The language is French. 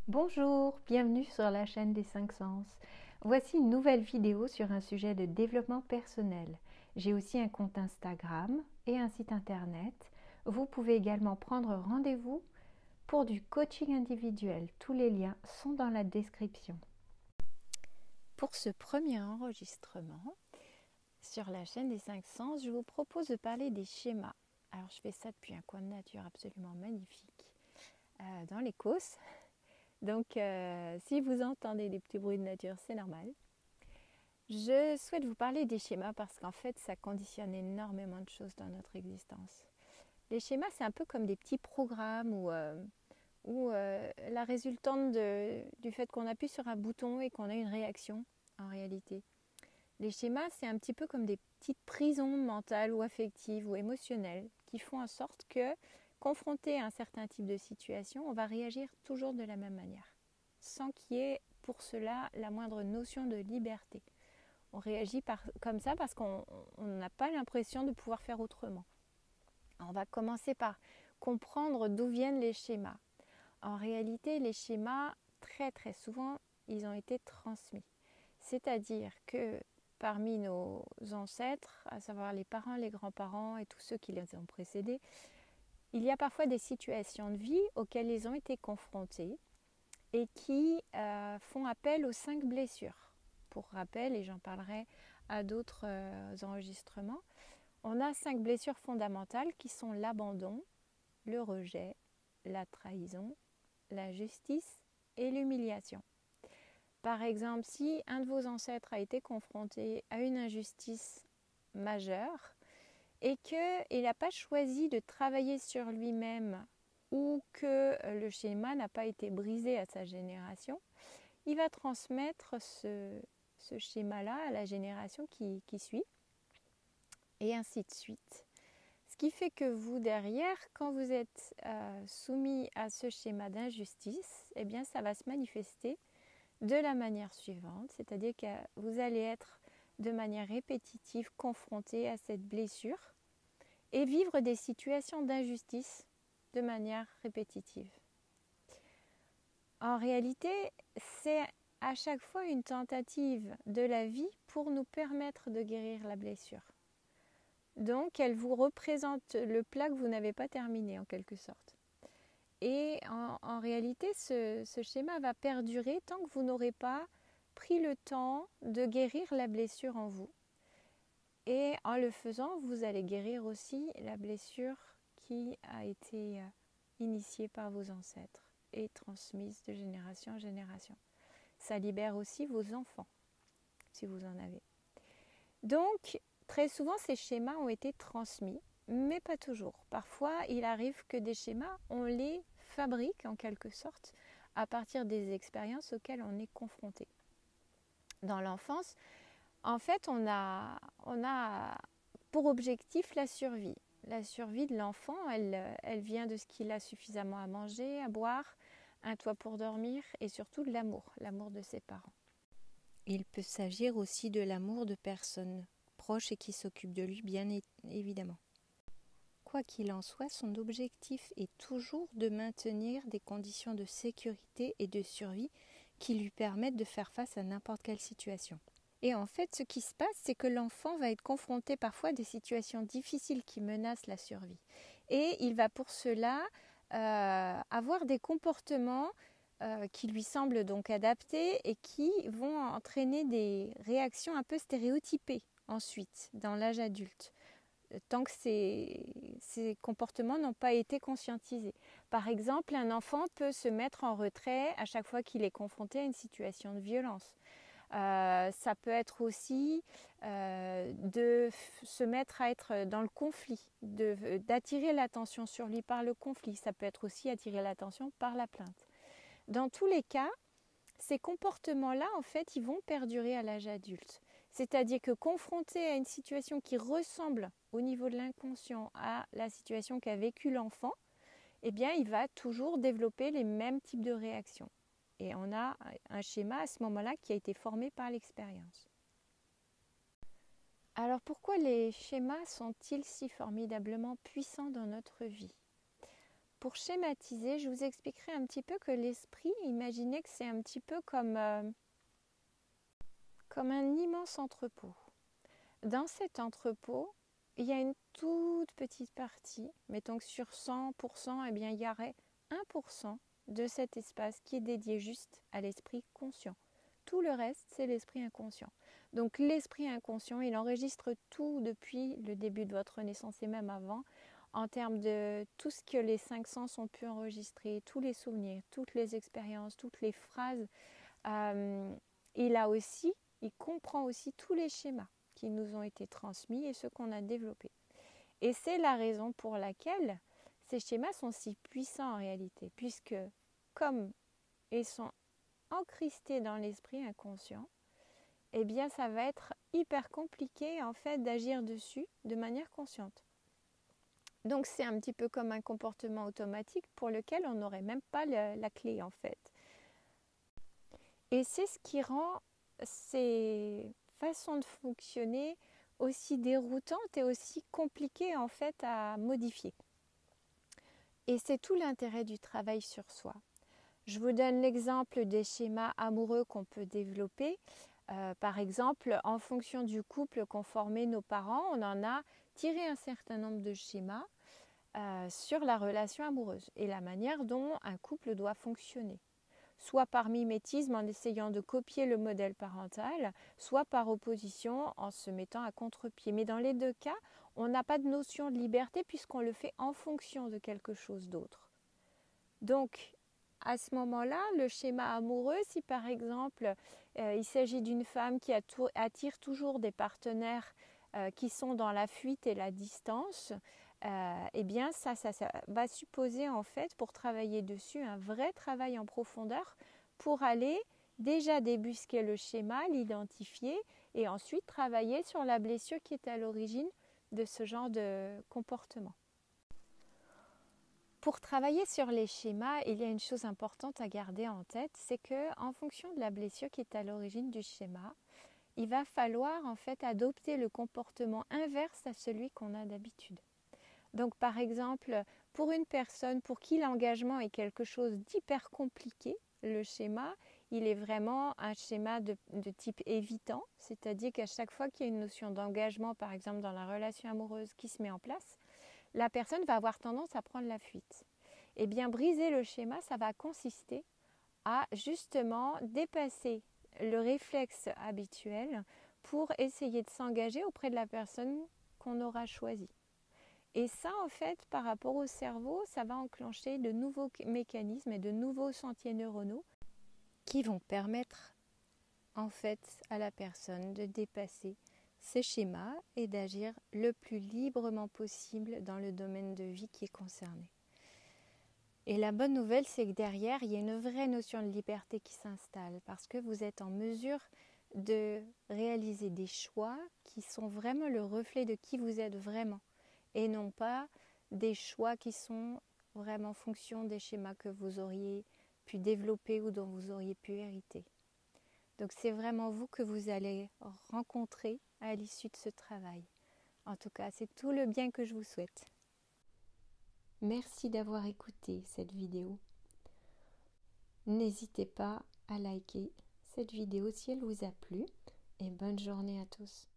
Bonjour, bienvenue sur la chaîne des 5 sens. Voici une nouvelle vidéo sur un sujet de développement personnel. J'ai aussi un compte Instagram et un site internet. Vous pouvez également prendre rendez-vous pour du coaching individuel. Tous les liens sont dans la description. Pour ce premier enregistrement sur la chaîne des 5 sens, je vous propose de parler des schémas. Alors je fais ça depuis un coin de nature absolument magnifique dans l'Écosse. Donc, si vous entendez des petits bruits de nature, c'est normal. Je souhaite vous parler des schémas parce qu'en fait, ça conditionne énormément de choses dans notre existence. Les schémas, c'est un peu comme des petits programmes ou la résultante du fait qu'on appuie sur un bouton et qu'on a une réaction en réalité. Les schémas, c'est un petit peu comme des petites prisons mentales ou affectives ou émotionnelles qui font en sorte que, confronté à un certain type de situation, on va réagir toujours de la même manière, sans qu'il y ait pour cela la moindre notion de liberté. On réagit comme ça parce qu'on n'a pas l'impression de pouvoir faire autrement. On va commencer par comprendre d'où viennent les schémas. En réalité, les schémas, très très souvent, ils ont été transmis. C'est-à-dire que parmi nos ancêtres, à savoir les parents, les grands-parents et tous ceux qui les ont précédés, il y a parfois des situations de vie auxquelles ils ont été confrontés et qui font appel aux 5 blessures. Pour rappel, et j'en parlerai à d'autres enregistrements, on a 5 blessures fondamentales qui sont l'abandon, le rejet, la trahison, l'injustice et l'humiliation. Par exemple, si un de vos ancêtres a été confronté à une injustice majeure et qu'il n'a pas choisi de travailler sur lui-même ou que le schéma n'a pas été brisé à sa génération, il va transmettre ce schéma-là à la génération qui suit et ainsi de suite. Ce qui fait que vous, derrière, quand vous êtes soumis à ce schéma d'injustice, eh bien, ça va se manifester de la manière suivante, c'est-à-dire que vous allez être de manière répétitive confronté à cette blessure et vivre des situations d'injustice de manière répétitive. En réalité, c'est à chaque fois une tentative de la vie pour nous permettre de guérir la blessure. Donc, elle vous représente le plat que vous n'avez pas terminé en quelque sorte. Et en réalité, ce schéma va perdurer tant que vous n'aurez pas pris le temps de guérir la blessure en vous. Et en le faisant, vous allez guérir aussi la blessure qui a été initiée par vos ancêtres et transmise de génération en génération. Ça libère aussi vos enfants, si vous en avez. Donc, très souvent, ces schémas ont été transmis, mais pas toujours. Parfois, il arrive que des schémas, on les fabrique en quelque sorte à partir des expériences auxquelles on est confronté. Dans l'enfance, en fait, on a pour objectif la survie. La survie de l'enfant, elle vient de ce qu'il a suffisamment à manger, à boire, un toit pour dormir et surtout de l'amour de ses parents. Il peut s'agir aussi de l'amour de personnes proches et qui s'occupent de lui, bien évidemment. Quoi qu'il en soit, son objectif est toujours de maintenir des conditions de sécurité et de survie qui lui permettent de faire face à n'importe quelle situation. Et en fait, ce qui se passe, c'est que l'enfant va être confronté parfois à des situations difficiles qui menacent la survie. Et il va pour cela avoir des comportements qui lui semblent donc adaptés et qui vont entraîner des réactions un peu stéréotypées ensuite, dans l'âge adulte, tant que ces comportements n'ont pas été conscientisés. Par exemple, un enfant peut se mettre en retrait à chaque fois qu'il est confronté à une situation de violence. Ça peut être aussi de se mettre à être dans le conflit, d'attirer l'attention sur lui par le conflit. Ça peut être aussi attirer l'attention par la plainte. Dans tous les cas, ces comportements-là, en fait, ils vont perdurer à l'âge adulte. C'est-à-dire que confronté à une situation qui ressemble au niveau de l'inconscient à la situation qu'a vécu l'enfant, eh bien, il va toujours développer les mêmes types de réactions. Et on a un schéma à ce moment-là qui a été formé par l'expérience. Alors pourquoi les schémas sont-ils si formidablement puissants dans notre vie ? pour schématiser, je vous expliquerai un petit peu que l'esprit, imaginez que c'est un petit peu comme un immense entrepôt. Dans cet entrepôt, il y a une toute petite partie, mettons que sur 100%, eh bien, il y aurait 1% de cet espace qui est dédié juste à l'esprit conscient. Tout le reste, c'est l'esprit inconscient. Donc l'esprit inconscient, il enregistre tout depuis le début de votre naissance et même avant, en termes de tout ce que les 5 sens ont pu enregistrer, tous les souvenirs, toutes les expériences, toutes les phrases. Il comprend aussi tous les schémas qui nous ont été transmis et ceux qu'on a développés. Et c'est la raison pour laquelle ces schémas sont si puissants en réalité, puisque comme ils sont encristés dans l'esprit inconscient, eh bien ça va être hyper compliqué en fait d'agir dessus de manière consciente. Donc c'est un petit peu comme un comportement automatique pour lequel on n'aurait même pas la clé en fait. Et c'est ce qui rend ces façons de fonctionner aussi déroutantes et aussi compliquées en fait à modifier. Et c'est tout l'intérêt du travail sur soi. Je vous donne l'exemple des schémas amoureux qu'on peut développer. Par exemple, en fonction du couple qu'ont formé nos parents, on en a tiré un certain nombre de schémas sur la relation amoureuse et la manière dont un couple doit fonctionner. Soit par mimétisme en essayant de copier le modèle parental, soit par opposition en se mettant à contre-pied. Mais dans les deux cas, on n'a pas de notion de liberté puisqu'on le fait en fonction de quelque chose d'autre. Donc, à ce moment-là, le schéma amoureux, si par exemple il s'agit d'une femme qui attire toujours des partenaires qui sont dans la fuite et la distance, eh bien ça va supposer en fait pour travailler dessus un vrai travail en profondeur pour aller déjà débusquer le schéma, l'identifier et ensuite travailler sur la blessure qui est à l'origine de ce genre de comportement. Pour travailler sur les schémas, il y a une chose importante à garder en tête, c'est que en fonction de la blessure qui est à l'origine du schéma, il va falloir en fait adopter le comportement inverse à celui qu'on a d'habitude. Donc par exemple, pour une personne pour qui l'engagement est quelque chose d'hyper compliqué, le schéma, il est vraiment un schéma de type évitant, c'est-à-dire qu'à chaque fois qu'il y a une notion d'engagement, par exemple dans la relation amoureuse qui se met en place, la personne va avoir tendance à prendre la fuite. Eh bien, briser le schéma, ça va consister à justement dépasser le réflexe habituel pour essayer de s'engager auprès de la personne qu'on aura choisie. Et ça, en fait, par rapport au cerveau, ça va enclencher de nouveaux mécanismes et de nouveaux sentiers neuronaux qui vont permettre, en fait, à la personne de dépasser ces schémas et d'agir le plus librement possible dans le domaine de vie qui est concerné. Et la bonne nouvelle, c'est que derrière, il y a une vraie notion de liberté qui s'installe parce que vous êtes en mesure de réaliser des choix qui sont vraiment le reflet de qui vous êtes vraiment et non pas des choix qui sont vraiment en fonction des schémas que vous auriez pu développer ou dont vous auriez pu hériter. Donc c'est vraiment vous que vous allez rencontrer à l'issue de ce travail. En tout cas, c'est tout le bien que je vous souhaite. Merci d'avoir écouté cette vidéo. N'hésitez pas à liker cette vidéo si elle vous a plu et bonne journée à tous.